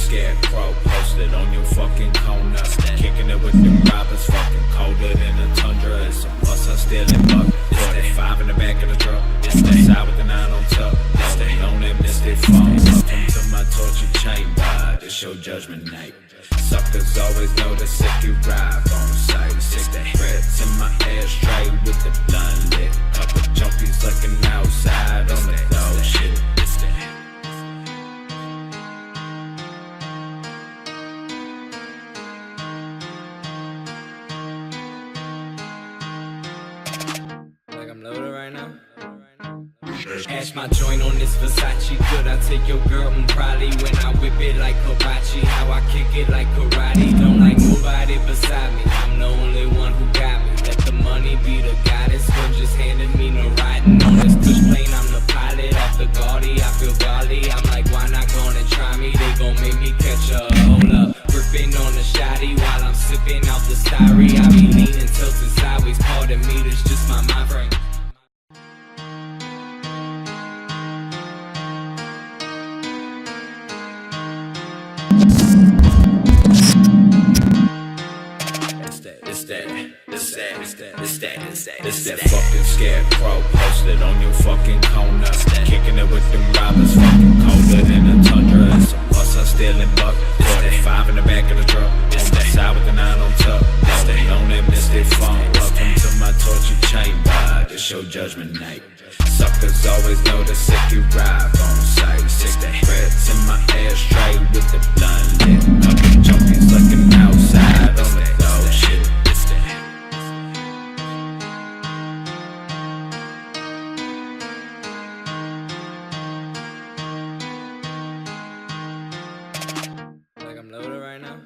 scarecrow posted on your fucking corner. Kicking it with them robbers, fucking colder than a tundra. It's a must, I still in buck. 45 in the back of the truck. Side with the 9 on top. On that mystic phone. Welcome to my torture chamber. It's your judgment night. Suckers always know the sick you drive on sight. 60 threats in my ashtray with the blunt lit. Couple junkies looking outside on the dog shit. Like I'm loaded right now. Ash my joint on this Versace. Could I take your girl? Probably. When I whip it like Karachi, how I kick it like karate. Don't like nobody beside me. I'm the only one who got me. Let the money be the goddess. One just handed me no riding on this push plane. I'm the pilot off the Gaudi. I feel godly. I'm like, why not go and try me? They gon' make me catch a hold up. Gripping on the shotty while I'm sipping out the styrene. I be leaning tilted sideways. Pardon me, that's just my mind frame. It's that fucking scarecrow posted on your fucking corner. Kicking it with them robbers, fucking colder than a tundra. It's a must, I still in buck. 45 in the back of the truck. Side with the 9 on top. On that mystic phone. Welcome to my torture chamber. It's your judgment night. Suckers always know the sick you drive on sight. 60 threats in my ashtray with the blunt lit. Couple junkies looking outside on the dog shit. Like I'm loaded right now.